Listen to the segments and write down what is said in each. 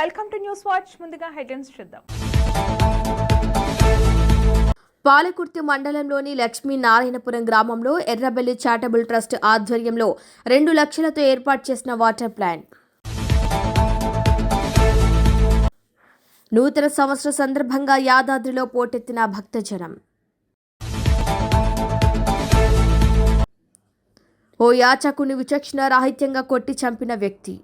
Welcome to news watch. ముందుగా headlines చూద్దాం. పాలకుర్తి మండలంలోని లక్ష్మీనారాయణపురం గ్రామంలో ఎర్రబెల్లి చారిటబుల్ ట్రస్ట్ ఆధ్వర్యంలో 2 లక్షలతో ఏర్పాటు చేసిన వాటర్ ప్లాంట్. నూతన సంవత్సర సందర్భంగా యాదాద్రిలో పోటెత్తిన భక్తజనం. ఓ యాచకుని విచక్షణ రాహిత్యంగా కొట్టి చంపిన వ్యక్తి.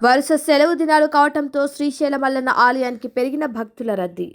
వరుస సెలవు దినాలు కావడంతో శ్రీశైల మల్లన్న ఆలయానికి పెరిగిన భక్తుల రద్దీ.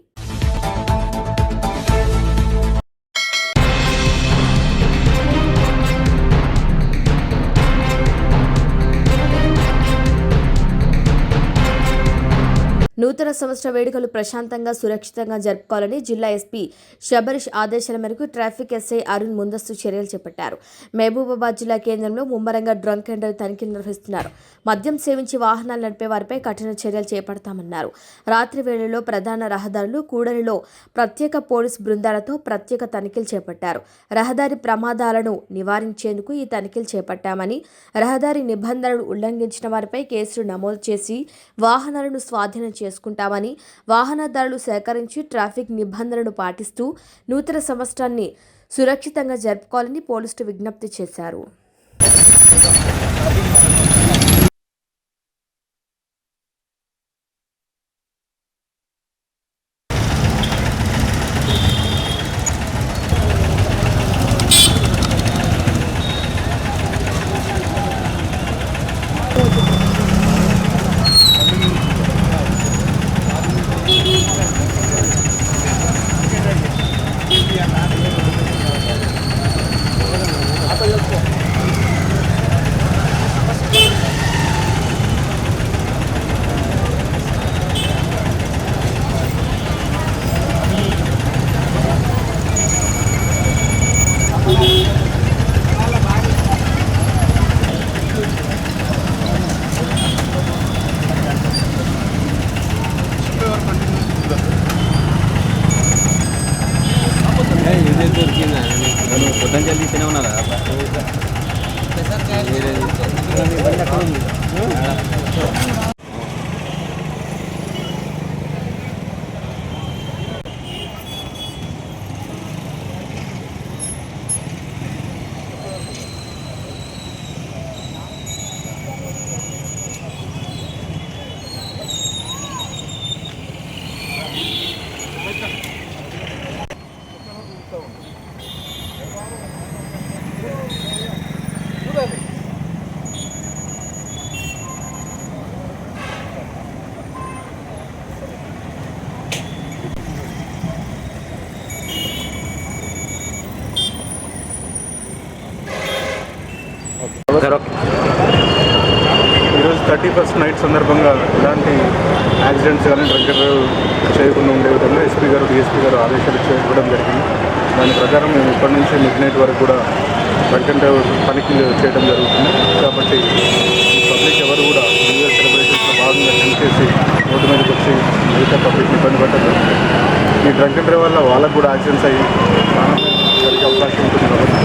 నూతన సంవత్సర వేడుకలు ప్రశాంతంగా సురక్షితంగా జరుపుకోవాలని జిల్లా ఎస్పీ శబరీష్ ఆదేశాల మేరకు ట్రాఫిక్ ఎస్ఐ అరుణ్ ముందస్తు చర్యలు చేపట్టారు. మహబూబాబాద్ జిల్లా కేంద్రంలో ముమ్మరంగా డ్రంక్ అండ్ డ్రైవ్ తనిఖీలు నిర్వహిస్తున్నారు. మద్యం సేవించి వాహనాలు నడిపే వారిపై కఠిన చర్యలు చేపడతామన్నారు. రాత్రి వేళల్లో ప్రధాన రహదారులు కూడలిలో ప్రత్యేక పోలీసు బృందాలతో ప్రత్యేక తనిఖీలు చేపట్టారు. రహదారి ప్రమాదాలను నివారించేందుకు ఈ తనిఖీలు చేపట్టామని, రహదారి నిబంధనలు ఉల్లంఘించిన వారిపై కేసులు నమోదు చేసి వాహనాలను స్వాధీనం చేసుకుంటామని, వాహనదారులు సహకరించి ట్రాఫిక్ నిబంధనలను పాటిస్తూ నూతన సంవత్సరాన్ని సురక్షితంగా జరుపుకోవాలని పోలీసులు విజ్ఞప్తి చేశారు. పొద్దున తినే ఉన్నా కదా. ఈరోజు 31st నైట్ సందర్భంగా ఇలాంటి యాక్సిడెంట్స్ కానీ డ్రంక్ అండ్ డ్రైవ్ చేయకుండా ఉండే విధంగా ఎస్పీ గారు డిఎస్పీ గారు ఆదేశాలు ఇవ్వడం జరిగింది. దాని ప్రకారం మేము ఇప్పటి నుంచి మిడ్ నైట్ వరకు కూడా డ్రంక్ అండ్ డ్రైవ్ తనిఖీలు చేయడం జరుగుతుంది. కాబట్టి పబ్లిక్ ఎవరు కూడా న్యూ ఇయర్ సెలబ్రేషన్స్లో భాగంగా డ్రింక్ చేసి రోడ్డు మీదకి వచ్చి మిగతా పబ్లిక్ ఇబ్బంది పెట్టడం. ఈ డ్రంక్ అండ్ డ్రైవ్ వల్ల వాళ్ళకు కూడా యాక్సిడెంట్స్ అయ్యి జరిగే అవకాశం ఉంటుంది. కాబట్టి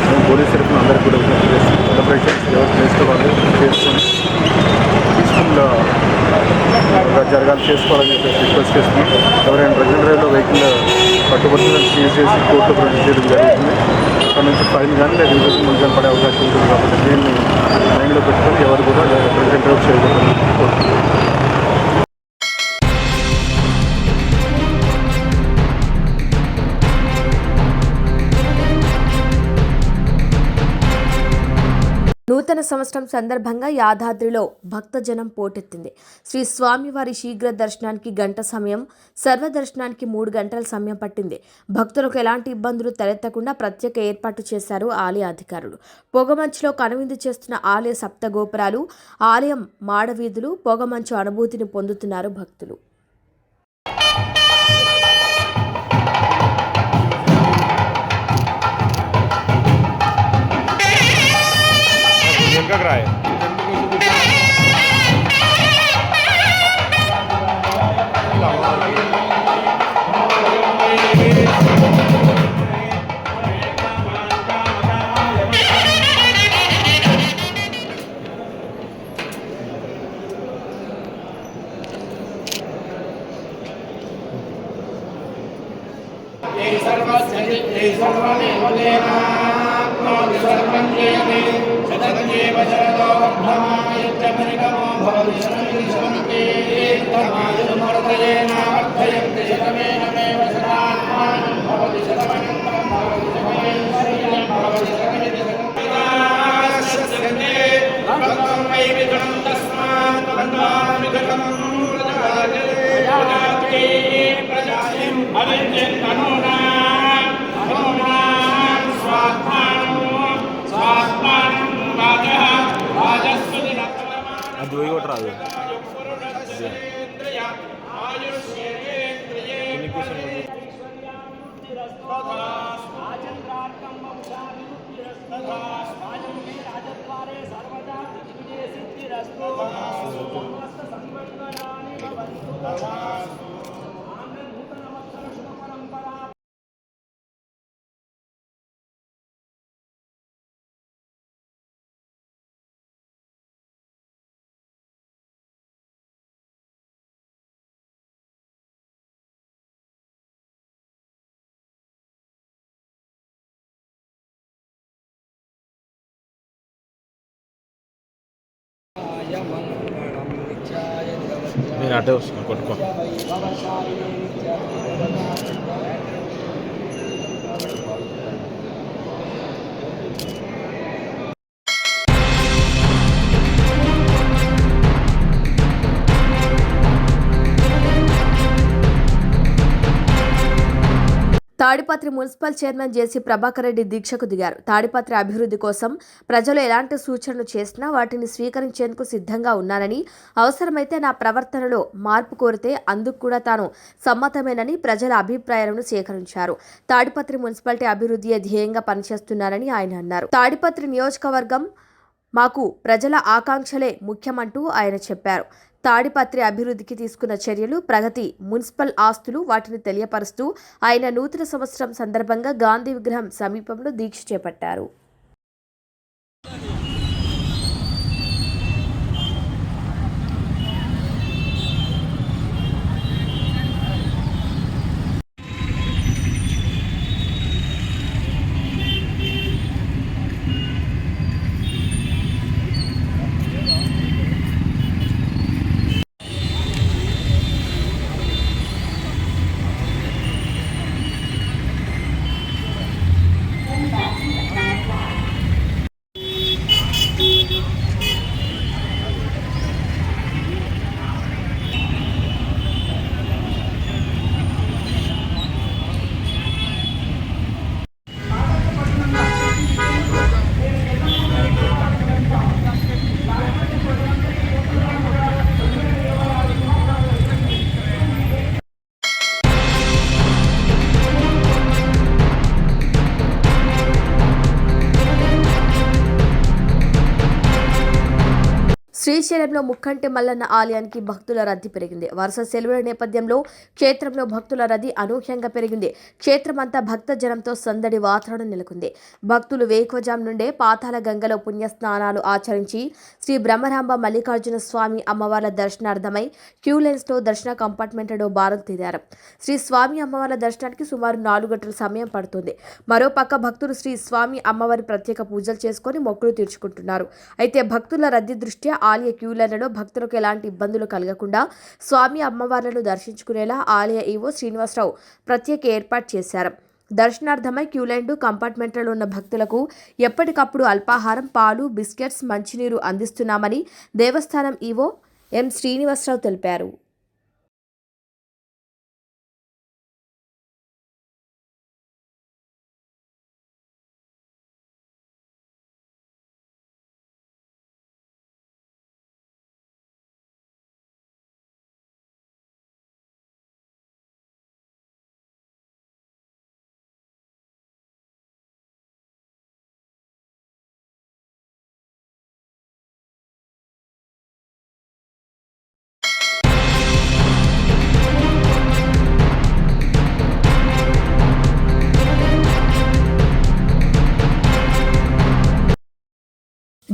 మేము పోలీస్ తరఫున అందరికీ కూడా విజ్ఞప్తి చేస్తాం. సెలబ్రేషన్స్ ఎవరు చేసుకోవాలి చేసుకొని పీస్ఫుల్గా చేసుకోవాలని చెప్పేసి రిక్వెస్ట్ చేస్తున్నాం. ఎవరైనా డ్రంక్ అండ్ డ్రైవ్లో వెహికల్ పట్టుబడుతుందని సీజ్ చేసి కోర్టులో ప్రొడ్యూస్ చేయడం జరుగుతుంది. అక్కడ నుంచి ఫైన్ కానీ లేదా రిజర్వేషన్ ముందు పడే అవకాశం ఉంటుంది. కాబట్టి దీన్ని మైండ్లో పెట్టుకొని ఎవరు కూడా డ్రంక్ అండ్ డ్రైవ్ చేయకూడదని కోరుతున్నాం. నూతన సంవత్సరం సందర్భంగా యాదాద్రిలో భక్తజనం పోటెత్తింది. శ్రీ స్వామివారి శీఘ్ర దర్శనానికి గంట సమయం, సర్వదర్శనానికి 3 గంటల సమయం పట్టింది. భక్తులకు ఎలాంటి ఇబ్బందులు తలెత్తకుండా ప్రత్యేక ఏర్పాటు చేశారు ఆలయ అధికారులు. పొగమంచులో కనువిందు చేస్తున్న ఆలయ సప్తగోపురాలు, ఆలయం మాడవీధులు, పొగమంచు అనుభూతిని పొందుతున్నారు భక్తులు. అది పోయి కొట్టు రాదు నేను అటే వస్తున్నాను కొట్టుకో తాడిపత్రి మున్సిపల్ చైర్మన్ జేసీ ప్రభాకర్ రెడ్డి దీక్షకు దిగారు. తాడిపత్రి అభివృద్ధి కోసం ప్రజలు ఎలాంటి సూచనలు చేసినా వాటిని స్వీకరించేందుకు సిద్ధంగా ఉన్నానని, అవసరమైతే నా ప్రవర్తనలో మార్పు కోరితే అందుకు కూడా తాను సమ్మతమేనని ప్రజల అభిప్రాయాలను సేకరించారు. తాడిపత్రి మున్సిపాలిటీ అభివృద్ధియే ధ్యేయంగా పనిచేస్తున్నారని ఆయన అన్నారు. తాడిపత్రి నియోజకవర్గం మాకు ప్రజల ఆకాంక్షలే ముఖ్యమంటూ ఆయన చెప్పారు. తాడిపత్రి అభివృద్ధికి తీసుకున్న చర్యలు, ప్రగతి, మున్సిపల్ ఆస్తులు వాటిని తెలియపరుస్తూ ఆయన నూతన సంవత్సరం సందర్భంగా గాంధీ విగ్రహం సమీపంలో దీక్ష చేపట్టారు. శ్రీశైలంలో ముక్కంటి మల్లన్న ఆలయానికి భక్తుల రద్దీ పెరిగింది. వరుస సెలవుల నేపథ్యంలో క్షేత్రంలో భక్తుల రద్దీ అనూహ్యంగా పెరిగింది. క్షేత్రమంతా భక్త జనంతో సందడి వాతావరణం నెలకొంది. భక్తులు వేకువజాం నుండే పాతాళ గంగలో పుణ్యస్నానాలు ఆచరించి శ్రీ బ్రహ్మరాంబ మల్లికార్జున స్వామి అమ్మవార్ల దర్శనార్థమై క్యూ లైన్స్లో దర్శన కంపార్ట్మెంట్లో బారులు తీరారు. శ్రీ స్వామి అమ్మవార్ల దర్శనానికి సుమారు 4 గంటల సమయం పడుతుంది. మరోపక్క భక్తులు శ్రీ స్వామి అమ్మవారి ప్రత్యేక పూజలు చేసుకుని మొక్కులు తీర్చుకుంటున్నారు. అయితే భక్తుల రద్దీ దృష్ట్యా ఆలయ క్యూలైన్లలో భక్తులకు ఎలాంటి ఇబ్బందులు కలగకుండా స్వామి అమ్మవార్లను దర్శించుకునేలా ఆలయ ఈవో శ్రీనివాసరావు ప్రత్యేక ఏర్పాటు చేశారు. దర్శనార్థమై క్యూలైన్లు కంపార్ట్మెంట్లలో ఉన్న భక్తులకు ఎప్పటికప్పుడు అల్పాహారం, పాలు, బిస్కెట్స్, మంచినీరు అందిస్తున్నామని దేవస్థానం ఈవో ఎం శ్రీనివాసరావు తెలిపారు.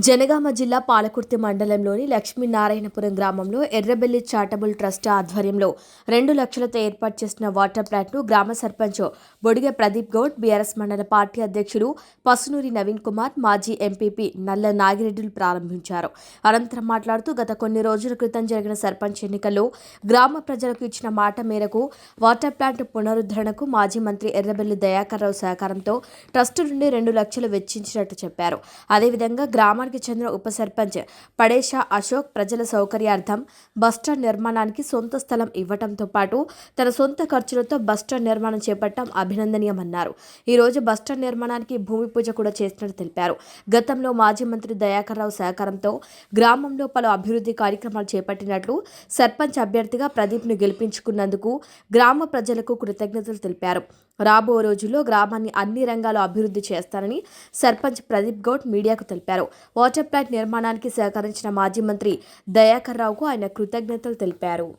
జనగామ జిల్లా పాలకుర్తి మండలంలోని లక్ష్మీనారాయణపురం గ్రామంలో ఎర్రబెల్లి చారిటబుల్ ట్రస్ట్ ఆధ్వర్యంలో 2 లక్షలతో ఏర్పాటు చేసిన వాటర్ ప్లాంట్ను గ్రామ సర్పంచ్ బొడిగె ప్రదీప్ గౌడ్, బీఆర్ఎస్ మండల పార్టీ అధ్యక్షులు పసునూరి నవీన్ కుమార్, మాజీ ఎంపీపీ నల్ల నాగిరెడ్డిలు ప్రారంభించారు. అనంతరం మాట్లాడుతూ గత కొన్ని రోజుల క్రితం జరిగిన సర్పంచ్ ఎన్నికల్లో గ్రామ ప్రజలకు ఇచ్చిన మాట మేరకు వాటర్ ప్లాంట్ పునరుద్ధరణకు మాజీ మంత్రి ఎర్రబెల్లి దయాకర్ రావు సహకారంతో ట్రస్టు నుండి 2 లక్షలు వెచ్చించినట్టు చెప్పారు. అదేవిధంగా గ్రామానికి చెందిన ఉప సర్పంచ్ పడేషా అశోక్ ప్రజల సౌకర్యార్థం బస్టాండ్ నిర్మాణానికి సొంత స్థలం ఇవ్వడంతో పాటు తన సొంత ఖర్చులతో బస్టాండ్ నిర్మాణం చేపట్టడం అభినందనీయమన్నారు. ఈ రోజు బస్టాండ్ నిర్మాణానికి భూమి పూజ కూడా చేసినట్టు తెలిపారు. గతంలో మాజీ మంత్రి దయాకర్ రావు సహకారంతో గ్రామంలో పలు అభివృద్ధి కార్యక్రమాలు చేపట్టినట్లు, సర్పంచ్ అభ్యర్థిగా ప్రదీప్ను గెలిపించుకున్నందుకు గ్రామ ప్రజలకు కృతజ్ఞతలు తెలిపారు. రాబో రోజుల్లో గ్రామాన్ని అన్ని రంగాల్లో అభివృద్ధి చేస్తానని సర్పంచ్ ప్రదీప్ గౌడ్ మీడియాకు తెలిపారు. వాటర్ ప్లాంట్ నిర్మాణానికి సహకరించిన మాజీ మంత్రి దయాకర్ రావుకు ఆయన కృతజ్ఞతలు తెలిపారు.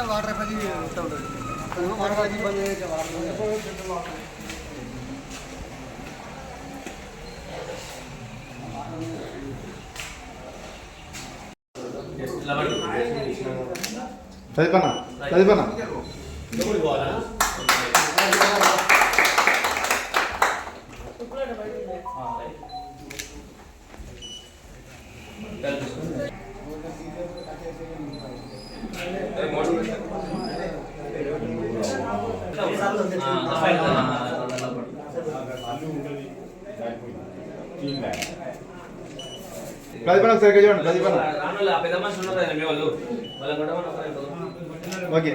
వాటర్ పది వాటర్ పది ఇబ్బంది చదిపనా ప్రతిపన సరిగ్గా చూడండి. ప్రతిపన ఓకే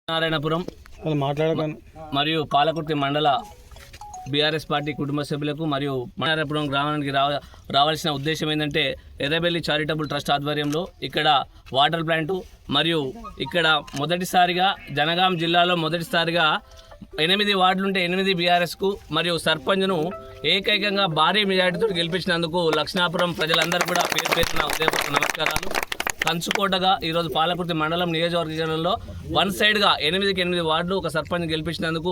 నారాయణపురం మరియు పాలకుర్తి మండల బీఆర్ఎస్ పార్టీ కుటుంబ సభ్యులకు మరియు నారాయణపురం గ్రామానికి రావాల్సిన ఉద్దేశం ఏంటంటే ఎర్రబెల్లి చారిటబుల్ ట్రస్ట్ ఆధ్వర్యంలో ఇక్కడ వాటర్ ప్లాంటు మరియు ఇక్కడ మొదటిసారిగా జనగాం జిల్లాలో మొదటిసారిగా 8 వార్డులుంటే 8 బీఆర్ఎస్కు మరియు సర్పంచ్ను ఏకైకంగా భారీ మెజారిటీతో గెలిపించినందుకు లక్ష్మీనాపురం ప్రజలందరూ కూడా పేరు పేరున ఉదయపూర్వక నమస్కారాలు. కంచుకోటగా ఈరోజు పాలకుర్తి మండలం నియోజకవర్గంలో వన్ సైడ్గా 8 వార్డులు ఒక సర్పంచ్ గెలిపించినందుకు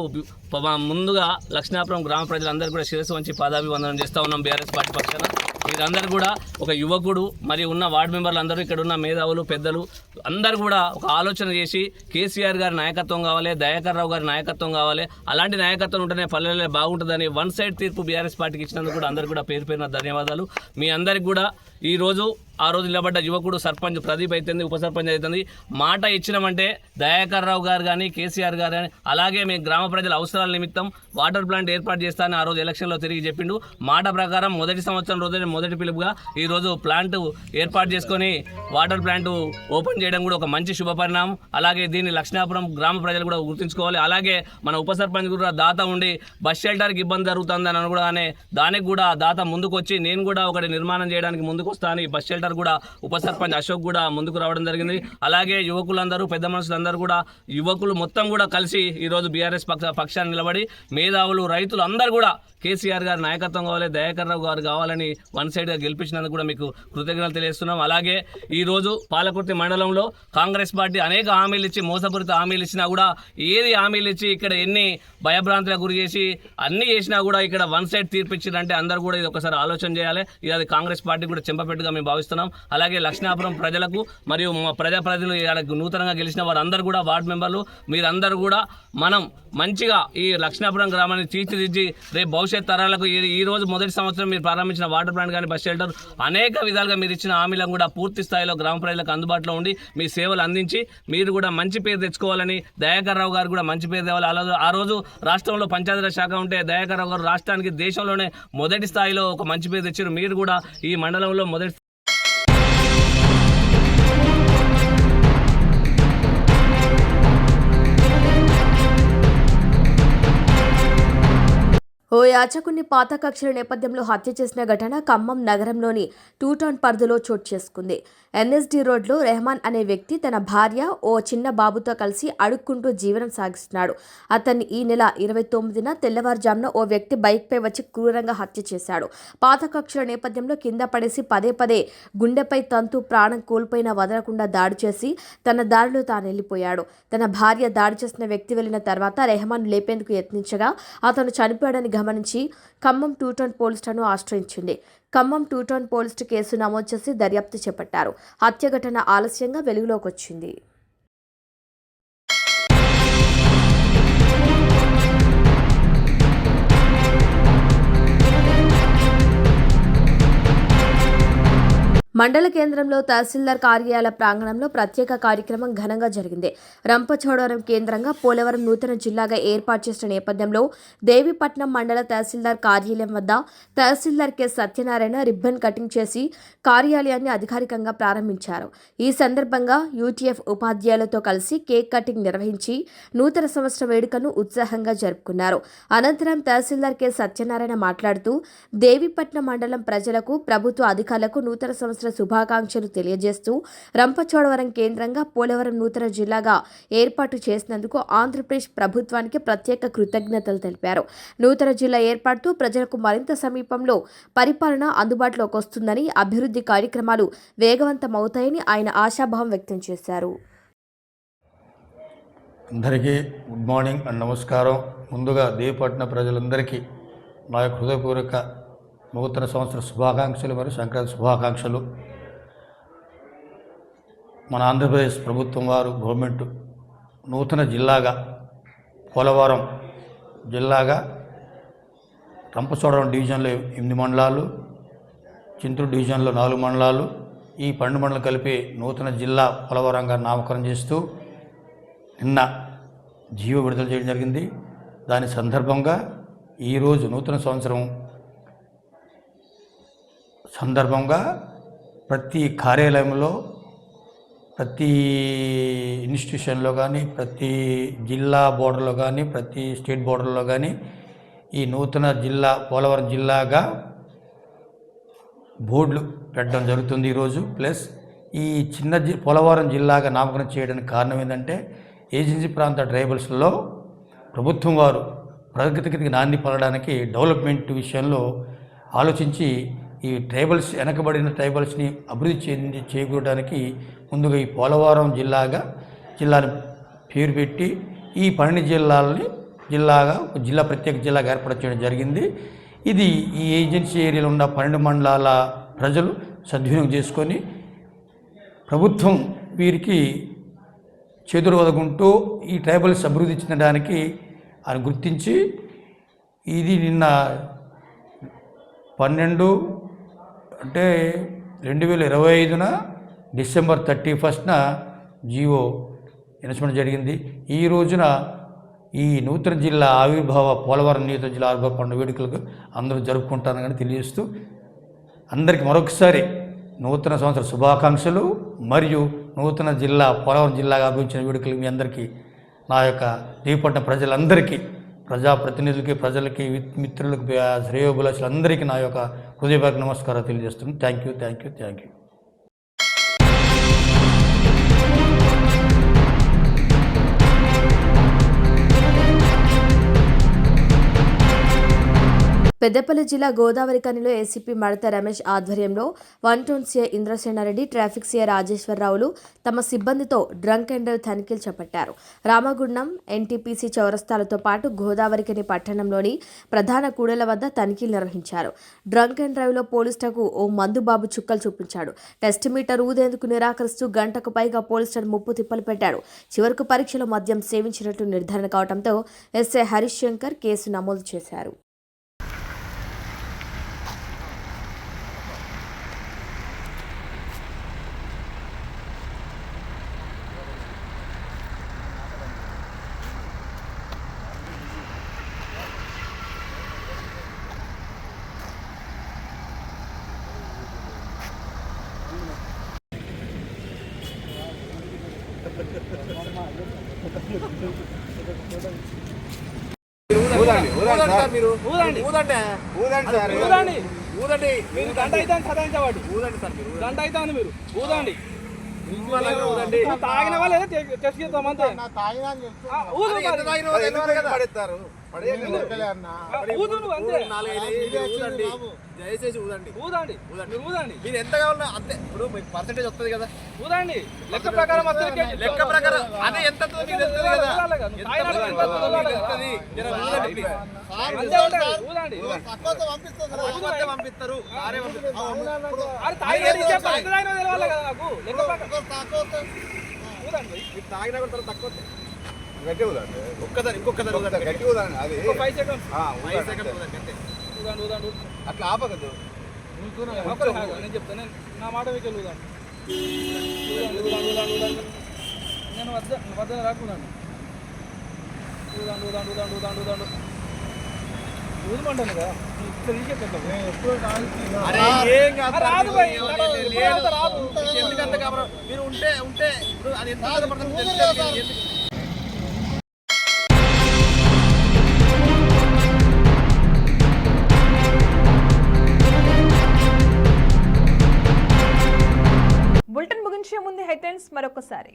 ముందుగా లక్ష్మీనాపురం గ్రామ ప్రజలందరూ కూడా శిరస్సు వంచి పాదాభివందనం చేస్తూ ఉన్నాం. బీఆర్ఎస్ పార్టీ పక్షాన మీరందరూ కూడా ఒక యువకుడు మరియు ఉన్న వార్డు మెంబర్లు అందరూ ఇక్కడ ఉన్న మేధావులు పెద్దలు అందరూ కూడా ఒక ఆలోచన చేసి కేసీఆర్ గారి నాయకత్వం కావాలి, దయాకర్ రావు గారి నాయకత్వం కావాలి, అలాంటి నాయకత్వం ఉంటేనే పల్లెల్లో బాగుంటుందని వన్ సైడ్ తీర్పు బీఆర్ఎస్ పార్టీకి ఇచ్చినందుకు కూడా అందరూ కూడా పేరు పేరున ధన్యవాదాలు. మీ అందరికి కూడా ఆ రోజు నిలబడ్డ యువకుడు సర్పంచ్ ప్రదీప్ అవుతుంది, ఉప సర్పంచ్ అవుతుంది. మాట ఇచ్చినామంటే దయాకర్ రావు గారు కానీ కేసీఆర్ గారు కానీ అలాగే మీ గ్రామ ప్రజల అవసరాల నిమిత్తం వాటర్ ప్లాంట్ ఏర్పాటు చేస్తానని ఆ రోజు ఎలక్షన్లో తిరిగి చెప్పిండు. మాట ప్రకారం మొదటి సంవత్సరం రోజునే మొదటి పిలుపుగా ఈరోజు ప్లాంట్ ఏర్పాటు చేసుకొని వాటర్ ప్లాంట్ ఓపెన్ చేయడం కూడా ఒక మంచి శుభపరిణామం. అలాగే దీన్ని లక్ష్మీనాపురం గ్రామ ప్రజలు కూడా గుర్తుంచుకోవాలి. అలాగే మన ఉప సర్పంచ్ కూడా దాత ఉండి బస్ షెల్టర్కి ఇబ్బంది జరుగుతుందని అనుకోగానే దానికి కూడా దాత ముందుకు వచ్చి నేను కూడా ఒకటి నిర్మాణం చేయడానికి ముందుకు వస్తాను. బస్ షెల్టర్ కూడా ఉప సర్పంచ్ అశోక్ కూడా ముందుకు రావడం జరిగింది. అలాగే యువకులందరూ పెద్ద మనుషులందరూ కూడా యువకులు మొత్తం కూడా కలిసి ఈరోజు బీఆర్ఎస్ పక్షాన్ని నిలబడి మేధావులు రైతులు అందరూ కూడా కేసీఆర్ గారి నాయకత్వం కావాలి, దయాకర్ రావు గారు కావాలని వన్ సైడ్గా గెలిపించినందుకు కూడా మీకు కృతజ్ఞతలు తెలియజేస్తున్నాం. అలాగే ఈరోజు పాలకుర్తి మండలంలో కాంగ్రెస్ పార్టీ అనేక హామీలు ఇచ్చి మోసపూరిత హామీలు ఇచ్చినా కూడా ఏది హామీలు ఇచ్చి ఇక్కడ ఎన్ని భయభ్రాంతులకు గురి చేసి అన్ని చేసినా కూడా ఇక్కడ వన్ సైడ్ తీర్పిచ్చిందంటే అందరూ కూడా ఇది ఒకసారి ఆలోచన చేయాలి. ఇది అది కాంగ్రెస్ పార్టీ కూడా చెంపపెట్టుగా మేము భావిస్తున్నాం. అలాగే లక్ష్మీనాపురం ప్రజలకు మరియు ప్రజాప్రతినిధులు నూతనంగా గెలిచిన వారందరూ కూడా వార్డు మెంబర్లు మీరందరూ కూడా మనం మంచిగా ఈ లక్ష్మీనాపురం గ్రామాన్ని తీర్చిదిద్ది రేపు భవిష్యత్ తరాలకు ఈ రోజు మొదటి సంవత్సరం మీరు ప్రారంభించిన వాటర్ ప్లాంట్ కానీ బస్ షెల్టర్ అనేక విధాలుగా మీరు ఇచ్చిన హామీలను కూడా పూర్తి స్థాయిలో గ్రామ ప్రజలకు అందుబాటులో ఉండి మీ సేవలు అందించి మీరు కూడా మంచి పేరు తెచ్చుకోవాలని దయాకర్ రావు గారు కూడా మంచి పేరు తేవాలి. ఆ రోజు రాష్ట్రంలో పంచాయతీరాజ్ శాఖ ఉంటే దయాకర్ రావు గారు రాష్ట్రానికి దేశంలోనే మొదటి స్థాయిలో ఒక మంచి పేరు తెచ్చారు. మీరు కూడా ఈ మండలంలో మొదటి ఓ యాచకుని పాత కక్షల నేపథ్యంలో హత్య చేసిన ఘటన ఖమ్మం నగరంలోని 2 టౌన్ పరిధిలో చోటు చేసుకుంది. ఎన్ఎస్డి రోడ్లో రెహమాన్ అనే వ్యక్తి తన భార్య, ఓ చిన్న బాబుతో కలిసి అడుక్కుంటూ జీవనం సాగిస్తున్నాడు. అతన్ని ఈ నెల 29న తెల్లవారుజామున ఓ వ్యక్తి బైక్పై వచ్చి క్రూరంగా హత్య చేశాడు. పాత కక్షల నేపథ్యంలో కింద పడేసి పదే పదే గుండెపై తంతు ప్రాణం కోల్పోయినా వదలకుండా దాడి చేసి తన దారిలో తాను వెళ్ళిపోయాడు. తన భార్య దాడి చేసిన వ్యక్తి వెళ్లిన తర్వాత రెహమాన్ లేపేందుకు యత్నించగా అతను చనిపోయాడని గమనించి ఖమ్మం 2 టౌన్ పోలీస్ స్టేషన్ను ఆశ్రయించింది. ఖమ్మం 2 టౌన్ పోలీసు కేసు నమోదు చేసి దర్యాప్తు చేపట్టారు. హత్య ఘటన ఆలస్యంగా వెలుగులోకి వచ్చింది. మండల కేంద్రంలో తహసీల్దార్ కార్యాలయ ప్రాంగణంలో ప్రత్యేక కార్యక్రమం ఘనంగా జరిగింది. రంపచోడవరం కేంద్రంగా పోలవరం నూతన జిల్లాగా ఏర్పాటు చేసిన నేపథ్యంలో దేవీపట్నం మండల తహసీల్దార్ కార్యాలయం వద్ద తహసీల్దార్ కె సత్యనారాయణ రిబ్బన్ కటింగ్ చేసి కార్యాలయాన్ని అధికారికంగా ప్రారంభించారు. ఈ సందర్భంగా యూటీఎఫ్ ఉపాధ్యాయులతో కలిసి కేక్ కటింగ్ నిర్వహించి నూతన సంవత్సర వేడుకను ఉత్సాహంగా జరుపుకున్నారు. అనంతరం తహసీల్దార్ కె సత్యనారాయణ మాట్లాడుతూ దేవీపట్నం మండలం ప్రజలకు, ప్రభుత్వ అధికారులకు నూతన సంవత్సర శుభాకాంక్షలు తెలియజేస్తూ రంపచోడవరం కేంద్రంగా పోలవరం నూతన జిల్లాగా ఏర్పాటు చేసినందుకు ఆంధ్రప్రదేశ్ ప్రభుత్వానికి ప్రత్యేక కృతజ్ఞతలు తెలిపారు. నూతన జిల్లా ఏర్పాటుతో ప్రజలకు మరింత సమీపంలో పరిపాలన అందుబాటులోకి వస్తుందని, అభివృద్ధి కార్యక్రమాలు వేగవంతమవుతాయని ఆయన ఆశాభావం వ్యక్తం చేశారు. అందరికీ గుడ్ మార్నింగ్ అండ్ నమస్కారం. ముందుగా దేవీపట్నం ప్రజలందరికీ నా యొక్క హృదయపూర్వక నూతన సంవత్సర శుభాకాంక్షలు మరియు సంక్రాంతి శుభాకాంక్షలు. మన ఆంధ్రప్రదేశ్ ప్రభుత్వం వారు గవర్నమెంట్ నూతన జిల్లాగా పోలవరం జిల్లాగా రంపచోడవరం డివిజన్లో 8 మండలాలు, చింతూరు డివిజన్లో 4 మండలాలు, ఈ 12 మండలం కలిపి నూతన జిల్లా పోలవరంగా నామకరణం చేస్తూ నిన్న జీవో విడుదల చేయడం జరిగింది. దాని సందర్భంగా ఈరోజు నూతన సంవత్సరం సందర్భంగా ప్రతి కార్యాలయంలో, ప్రతి ఇన్స్టిట్యూషన్లో కానీ, ప్రతి జిల్లా బోర్డర్లో కానీ, ప్రతి స్టేట్ బోర్డర్లో కానీ ఈ నూతన జిల్లా పోలవరం జిల్లాగా బోర్డులు పెట్టడం జరుగుతుంది ఈరోజు. ప్లస్ ఈ చిన్న పోలవరం జిల్లాగా నామకరణం చేయడానికి కారణం ఏంటంటే ఏజెన్సీ ప్రాంత ట్రైబల్స్లో ప్రభుత్వం వారు ప్రగతికి నాంది పలడానికి డెవలప్మెంట్ విషయంలో ఆలోచించి ఈ ట్రైబల్స్, వెనకబడిన ట్రైబల్స్ని అభివృద్ధి చేకూరడానికి ముందుగా ఈ పోలవరం జిల్లాని పేరు పెట్టి ఈ 12 జిల్లాలని జిల్లా ప్రత్యేక జిల్లాగా ఏర్పాటు చేయడం జరిగింది. ఇది ఈ ఏజెన్సీ ఏరియాలో ఉన్న 12 మండలాల ప్రజలు సద్వినియోగం చేసుకొని ప్రభుత్వం వీరికి చేతులు వదుకుంటూ ఈ ట్రైబల్స్ అభివృద్ధి చెందడానికి ఆయన గుర్తించి ఇది నిన్న 12 అంటే 2025 డిసెంబర్ 31న జీవో అనౌన్స్మెంట్ జరిగింది. ఈ రోజున ఈ నూతన జిల్లా ఆవిర్భావ పోలవరం నూతన జిల్లా ఆవిర్భావ పండుగ వేడుకలకు అందరూ జరుపుకుంటారని తెలియజేస్తూ అందరికీ మరొకసారి నూతన సంవత్సర శుభాకాంక్షలు మరియు నూతన జిల్లా పోలవరం జిల్లాగా అభివృద్ధి వేడుకలు మీ అందరికీ, నా యొక్క దేవీపట్నం ప్రజలందరికీ, ప్రజాప్రతినిధులకి, ప్రజలకి, మిత్రులకి, శ్రేయోభిలాషులందరికీ నా యొక్క హృదయపూర్వక నమస్కారాలు తెలియజేస్తున్నాను. Thank you. పెద్దపల్లి జిల్లా గోదావరి కనిలో ఏసీపీ మడత రమేష్ ఆధ్వర్యంలో 1 town CI Indrasenareddy, traffic CI రాజేశ్వరరావులు తమ సిబ్బందితో డ్రంక్ అండ్ డ్రైవ్ తనిఖీలు చేపట్టారు. రామగుండం, ఎన్టీపీసీ చౌరస్తాలతో పాటు గోదావరికని పట్టణంలోని ప్రధాన కూడళ్ల వద్ద తనిఖీలు నిర్వహించారు. డ్రంక్ అండ్ డ్రైవ్లో పోలీసులకు ఓ మందుబాబు చుక్కలు చూపించాడు. టెస్ట్ మీటర్ ఊదేందుకు నిరాకరిస్తూ గంటకు పైగా పోలీసులను ముప్పు తిప్పలు పెట్టాడు. చివరకు పరీక్షలో మద్యం సేవించినట్లు నిర్ధారణ కావడంతో ఎస్ఐ హరీష్ శంకర్ కేసు నమోదు చేశారు. మీరు గంట అయితే సదాయించవాడు గంట అయితే మీరు ఊదండి తాగిన వాళ్ళు ఏదో టెస్ట్ చేద్దాం అంతే దయచేసి ఊదండి ఊదండి మీరు ఎంత కావాలన్నా అంతే. ఇప్పుడు మీకు పర్సెంటేజ్ వస్తుంది కదా, ఊదండి లెక్క ప్రకారం లెక్క ప్రకారం అదే ఎంత వస్తుందో మీకు తెలుస్తుంది కదా. పంపిస్తారు తాగిన తక్కువ గట్టి ఊదండి. ఒక్కసారి ఇంకొకసారి గట్టి ఊదండి. అది 5 సెకండ్స్ అట్లా ఆపకద్దు. నేను చెప్తాను నా మాట మీకు ఊదండి నేను వద్ద రాకూదండి ఊదమంటాను కదా ఎందుకంత కాబట్టి మీరు ఉంటే ఇప్పుడు అది ఎంత బులెటిన్ ముగించే ముందు హెడ్లైన్స్ మరొకసారి.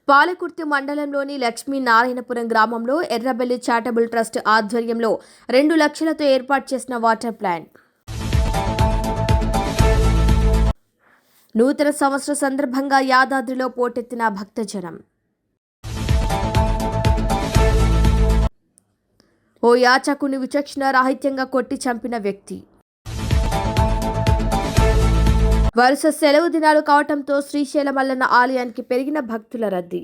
పాలకుర్తి మండలంలోని లక్ష్మీనారాయణపురం గ్రామంలో ఎర్రబెల్లి చారిటబుల్ ట్రస్ట్ ఆధ్వర్యంలో 2 లక్షలతో ఏర్పాటు చేసిన వాటర్ ప్లాంట్. నూతన సంవత్సర సందర్భంగా యాదాద్రిలో పోటెత్తిన భక్తజనం. ఓ యాచకుని విచక్షణ రాహిత్యంగా కొట్టి చంపిన వ్యక్తి. వరుస సెలవు దినాలు కావడంతో శ్రీశైల మల్లన్న ఆలయానికి పెరిగిన భక్తుల రద్దీ.